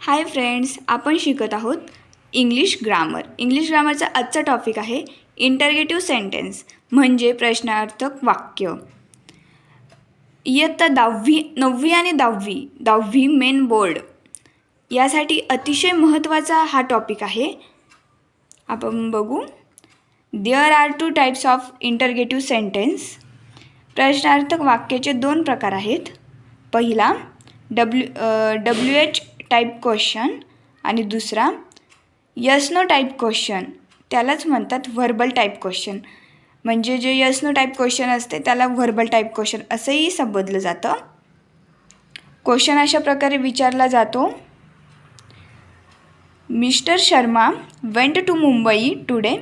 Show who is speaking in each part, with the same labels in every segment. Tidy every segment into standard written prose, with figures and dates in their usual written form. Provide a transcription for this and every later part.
Speaker 1: Hi friends, आपण शिकत आहोत इंग्लिश ग्रामर. इंग्लिश ग्रामरचा आजचा टॉपिक आहे इंटरगेटिव्ह सेंटेन्स म्हणजे प्रश्नार्थक वाक्य. इयत्ता 9वी आणि 10वी मेन बोर्ड यासाठी अतिशय महत्त्वाचा हा टॉपिक आहे. आपण बघू. There are 2 types of interrogative sentence. प्रश्नार्थक वाक्याचे 2 प्रकार आहेत. पहिला WH टाईप क्वेश्चन आणि दुसरा यस नो टाईप क्वेश्चन. त्यालाच म्हणतात व्हर्बल टाईप क्वेश्चन. म्हणजे जे यस नो टाईप क्वेश्चन असते त्याला व्हर्बल टाईप क्वेश्चन असंही संबोधलं जातं. क्वेश्चन अशा प्रकारे विचारला जातो. Mister Sharma went to Mumbai today.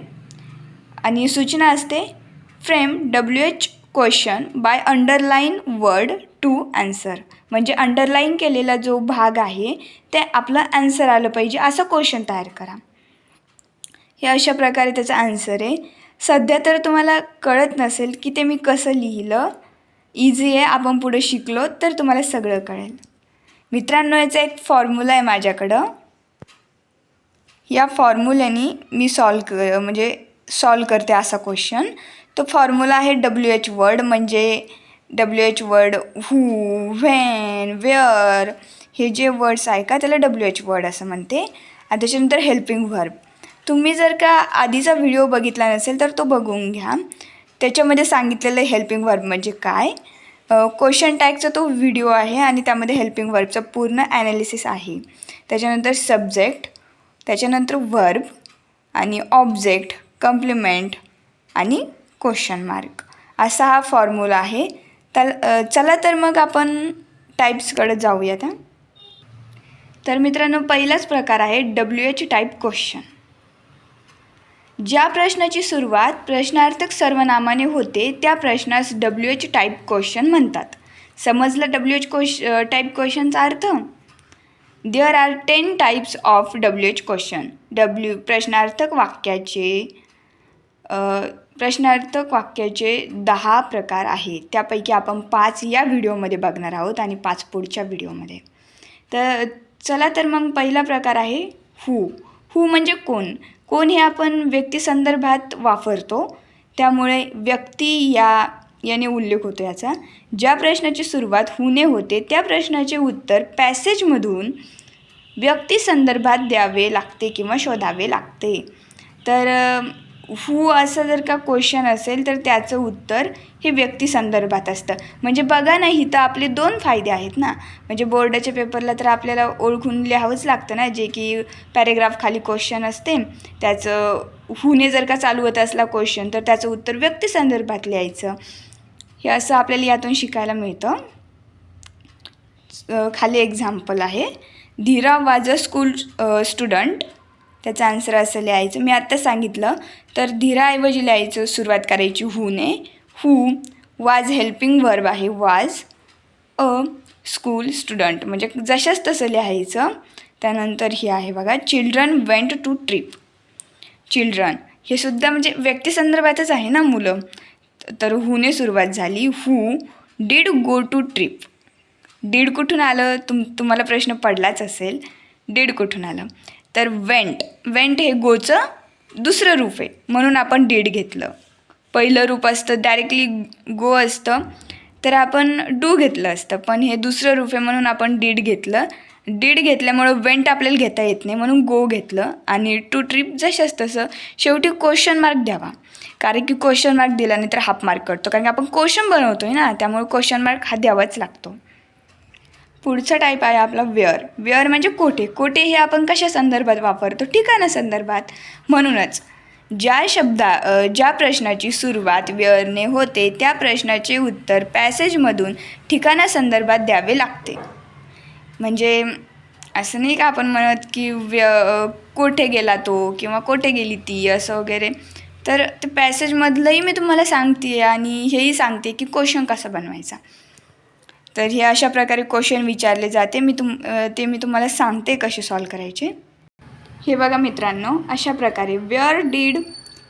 Speaker 1: आणि सूचना असते frame WH question by underline word to answer. म्हणजे अंडरलाईन केलेला जो भाग आहे ते आपलं आन्सर आलं पाहिजे असं क्वेश्चन तयार करा. हे अशा प्रकारे त्याचा आन्सर आहे. सध्या तर तुम्हाला कळत नसेल की ते मी कसं लिहिलं. इझी आहे. आपण पुढे शिकलो तर तुम्हाला सगळं कळेल. मित्रांनो, याचा एक फॉर्म्युला आहे माझ्याकडं. या फॉर्म्युल्याने मी सॉल्व करते असा क्वेश्चन. तो फॉर्म्युला आहे WH वर्ड. म्हणजे WH word who, when, where हे जे वर्ड्स आहे का त्याला WH वर्ड असं म्हणते. आणि त्याच्यानंतर हेल्पिंग व्हर्ब. तुम्ही जर का आधीचा व्हिडिओ बघितला नसेल तर तो बघून घ्या. त्याच्यामध्ये सांगितलेलं हेल्पिंग व्हर्ब म्हणजे काय. क्वेश्चन टॅगचा तो व्हिडिओ आहे आणि त्यामध्ये हेल्पिंग व्हर्बचं पूर्ण ॲनालिसिस आहे. त्याच्यानंतर सब्जेक्ट, त्याच्यानंतर व्हर्ब आणि ऑब्जेक्ट, कम्प्लिमेंट आणि क्वेश्चन मार्क असा हा फॉर्म्युला आहे. चला तर मग आपण टाईप्सकडे जाऊयात. तर मित्रांनो, पहिलाच प्रकार आहे WH टाईप क्वेश्चन. ज्या प्रश्नाची सुरुवात प्रश्नार्थक सर्वनामाने होते त्या प्रश्नास WH टाईप क्वेश्चन म्हणतात. समजलं WH टाईप क्वेश्चनचा अर्थ? There are 10 types of WH question. प्रश्नार्थक वाक्याचे 10 प्रकार आहेत. त्यापैकी आपण 5 या व्हिडिओमध्ये बघणार आहोत आणि 5 पुढच्या व्हिडिओमध्ये. तर चला तर मग पहिला प्रकार आहे हू. हू म्हणजे कोण. कोण हे आपण व्यक्तिसंदर्भात वापरतो, त्यामुळे व्यक्ती याने उल्लेख होतो याचा. ज्या प्रश्नाची सुरुवात हूने होते त्या प्रश्नाचे उत्तर पॅसेजमधून व्यक्तिसंदर्भात द्यावे लागते किंवा शोधावे लागते. तर हू असं जर का क्वेश्चन असेल तर त्याचं उत्तर हे व्यक्तिसंदर्भात असतं. म्हणजे बघा ना, इथं आपले 2 फायदे आहेत ना. म्हणजे बोर्डाच्या पेपरला तर आपल्याला ओळखून लिहावंच लागतं ना. जे की पॅरेग्राफ खाली क्वेश्चन असते त्याचं हूने जर का चालू होत असला क्वेश्चन तर त्याचं उत्तर व्यक्तिसंदर्भात लिहायचं. हे असं आपल्याला यातून शिकायला मिळतं. खाली एक्झाम्पल आहे. धीरा वाज अ स्कूल स्टुडंट. त्याचं आन्सर असं लिहायचं. मी आत्ता सांगितलं. तर धीराऐवजी लिहायचं, सुरुवात करायची हूने. हू वाज हेल्पिंग व्हर्ब आहे वाज. अ स्कूल स्टुडंट म्हणजे जशाच तसं लिहायचं. त्यानंतर हे आहे बघा, children went to trip. Children हे सुद्धा म्हणजे व्यक्तिसंदर्भातच आहे ना, मुलं. तर हूने सुरुवात झाली. Who did go to trip. Did कुठून आलं तुम्हाला प्रश्न पडलाच असेल. डीड कुठून आलं? तर वेंट हे गोचं दुसरं रूप आहे म्हणून आपण डीड घेतलं. पहिलं रूप असतं डायरेक्टली गो असतं तर आपण डू घेतलं असतं, पण हे दुसरं रूप आहे म्हणून आपण डीड घेतलं. डीड घेतल्यामुळं वेंट आपल्याला घेता येत नाही म्हणून गो घेतलं. आणि टू ट्रिप जशाच तसं शेवटी क्वेश्चन मार्क द्यावा, कारण की क्वेश्चन मार्क दिला नाही तर हाफ मार्क करतो, कारण की आपण क्वेश्चन बनवतो आहे ना, त्यामुळे क्वेश्चन मार्क हा द्यावाच लागतो. पुढचा टाईप आहे आपला वेअर. वेअर म्हणजे कोठे. कोठे हे आपण कशा संदर्भात वापरतो? ठिकाणासंदर्भात. म्हणूनच ज्या प्रश्नाची सुरुवात वेअरने होते त्या प्रश्नाचे उत्तर पॅसेजमधून ठिकाणासंदर्भात द्यावे लागते. म्हणजे असं नाही का आपण म्हणत की कोठे गेला तो किंवा कोठे गेली ती असं वगैरे. तर ते पॅसेजमधलंही मी तुम्हाला सांगते आणि हेही सांगते की क्वेश्चन कसा बनवायचा. तर हे अशा प्रकारे क्वेश्चन विचारले जाते. मी तुम्हाला सांगते कसे सॉल्व करायचे. हे बघा मित्रांनो, अशा प्रकारे where did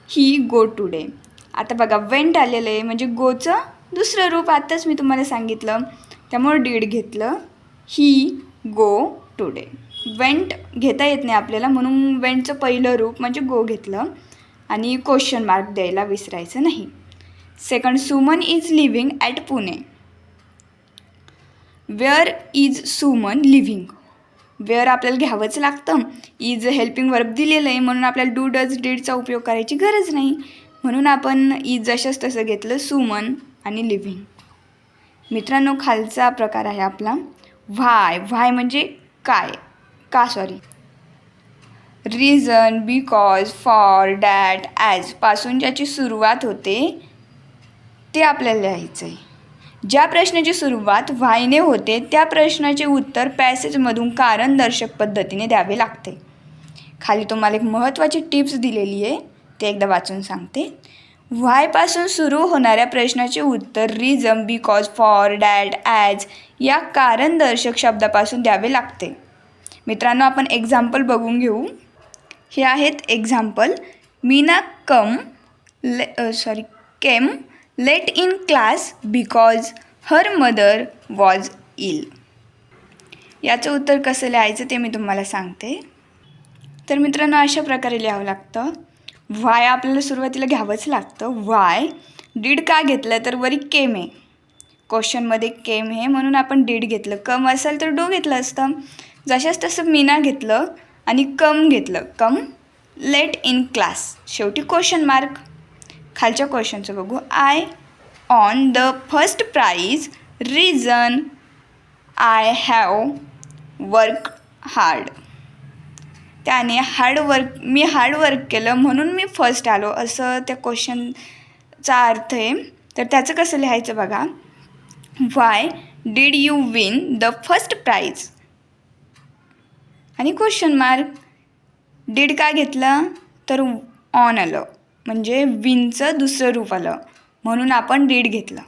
Speaker 1: he go today. आता बघा वेंट आलेलं आहे म्हणजे गोचं दुसरं रूप आत्ताच मी तुम्हाला सांगितलं, त्यामुळे डीड घेतलं. ही गो टुडे. वेंट घेता येत नाही आपल्याला, म्हणून वेंटचं पहिलं रूप म्हणजे गो घेतलं आणि क्वेश्चन मार्क द्यायला विसरायचं नाही. Second, Suman is living at Pune. Where is Suman living. Where आपल्याला घ्यावंच लागतं. इज हेल्पिंग वर्ब दिलेलं आहे म्हणून आपल्याला डू डज डीडचा उपयोग करायची गरज नाही, म्हणून आपण इज जशाच तसं घेतलं सुमन आणि लिव्हिंग. मित्रांनो, खालचा प्रकार आहे आपला व्हाय. व्हाय म्हणजे काय, का sorry. Reason, because, for, that, as पासून ज्याची सुरुवात होते ते आपल्याला लिहायचं आहे. ज्या प्रश्नाची सुरुवात व्हायने होते त्या प्रश्नाचे उत्तर पॅसेजमधून कारणदर्शक पद्धतीने द्यावे लागते. खाली तुम्हाला एक महत्त्वाची टिप्स दिलेली आहे, ते एकदा वाचून सांगते. व्हायपासून सुरू होणाऱ्या प्रश्नाचे उत्तर reason, because, for, that, as या कारणदर्शक शब्दापासून द्यावे लागते. मित्रांनो, आपण एक्झाम्पल बघून घेऊ. हे आहेत example. Meena came late in class because her mother was ill. याचं उत्तर कसं लिहायचं ते मी तुम्हाला सांगते. तर मित्रांनो, अशा प्रकारे लिहावं लागतं. व्हाय आपल्याला सुरुवातीला घ्यावंच लागतं. व्हाय. डीड का घेतलं तर वरी केम आहे, क्वेश्चनमध्ये केम आहे म्हणून आपण डीड घेतलं. कम असेल तर डू घेतलं असतं. जशाच तसं मीना घेतलं आणि कम घेतलं. कम लेट इन क्लास, शेवटी क्वेश्चन मार्क. खालच्या क्वेश्चनचं बघू. I on the first prize reason I have work hard. त्याने मी हार्डवर्क केलं म्हणून मी फर्स्ट आलो, असं त्या क्वेश्चनचा अर्थ आहे. तर त्याचं कसं लिहायचं बघा. Why did you win the first prize आणि क्वेश्चन मार्क. डीड का घेतलं तर ऑन आलं म्हणजे विनचं दुसरं रूप आलं म्हणून आपण डीड घेतलं.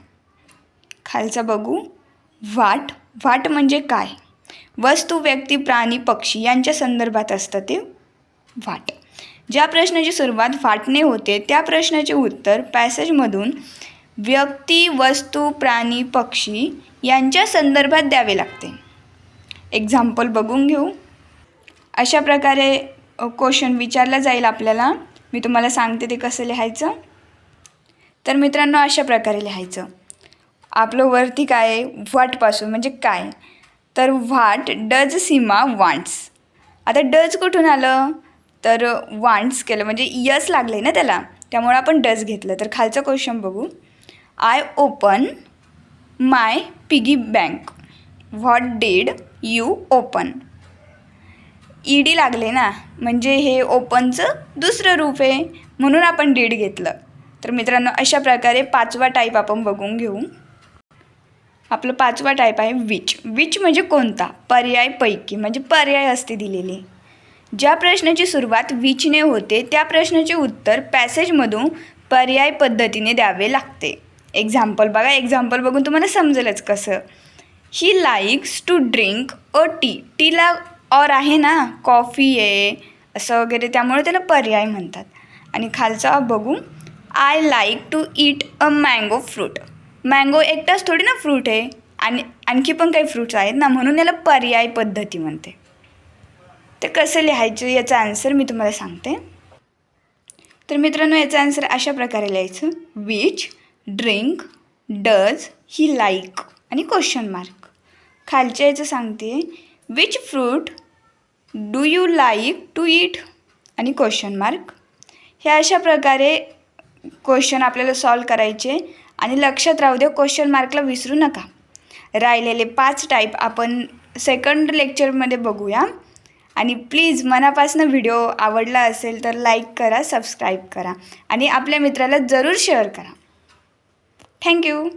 Speaker 1: खालचं बघू. व्हाट. व्हाट म्हणजे काय, वस्तू, व्यक्ती, प्राणी, पक्षी यांच्या संदर्भात असतं ते व्हाट. ज्या प्रश्नाची सुरुवात व्हाटने होते त्या प्रश्नाचे उत्तर पॅसेजमधून व्यक्ती, वस्तू, प्राणी, पक्षी यांच्या संदर्भात द्यावे लागते. एक्झाम्पल बघून घेऊ. अशा प्रकारे क्वेश्चन विचारला जाईल आपल्याला. मी तुम्हाला सांगते ते कसं लिहायचं. तर मित्रांनो, अशा प्रकारे लिहायचं. आपलं वरती काय आहे, व्हाटपासून म्हणजे काय. तर व्हाट डज सीमा वांट्स. आता डज कुठून आलं तर वांट्स केलं म्हणजे यस लागले ना त्याला, त्यामुळे आपण डज घेतलं. तर खालचं क्वेश्चन बघू. I open my piggy bank. What did you open. ED लागले ना म्हणजे हे ओपनचं दुसरं रूप आहे म्हणून आपण डीड घेतलं. तर मित्रांनो, अशा प्रकारे पाचवा टाईप आपण बघून घेऊ. आपलं पाचवा टाईप आहे विच. विच म्हणजे कोणता, पर्यायपैकी म्हणजे पर्याय असते दिलेले. ज्या प्रश्नाची सुरुवात विचने होते त्या प्रश्नाचे उत्तर पॅसेजमधून पर्याय पद्धतीने द्यावे लागते. एक्झाम्पल बघा. एक्झाम्पल बघून तुम्हाला समजेलच कसं. He likes to drink a tea. टीला और आहे ना, कॉफी आहे असं वगैरे, त्यामुळे त्याला पर्याय म्हणतात. आणि खालचा बघू. I like to eat a mango fruit. Mango एकटाच थोडी ना फ्रूट आहे, आणि आणखी पण काही फ्रूट्स आहेत ना, म्हणून याला पर्याय पद्धती म्हणते. ते कसं लिहायचं याचा आन्सर मी तुम्हाला सांगते. तर मित्रांनो, याचा आन्सर अशा प्रकारे लिहायचं. Which, drink, does, he like आणि क्वेश्चन मार्क. खालच्या याचं सांगते. Which fruit do you like to eat आणि क्वेश्चन मार्क. हे अशा प्रकारे क्वेश्चन आपल्याला सॉल्व करायचे आणि लक्षात राहू दे, क्वेश्चन मार्कला विसरू नका. राहिलेले 5 टाईप आपण सेकंड लेक्चरमध्ये बघूया. आणि प्लीज मनापासून व्हिडिओ आवडला असेल तर लाईक करा, सबस्क्राईब करा आणि आपल्या मित्राला जरूर शेअर करा. थँक्यू.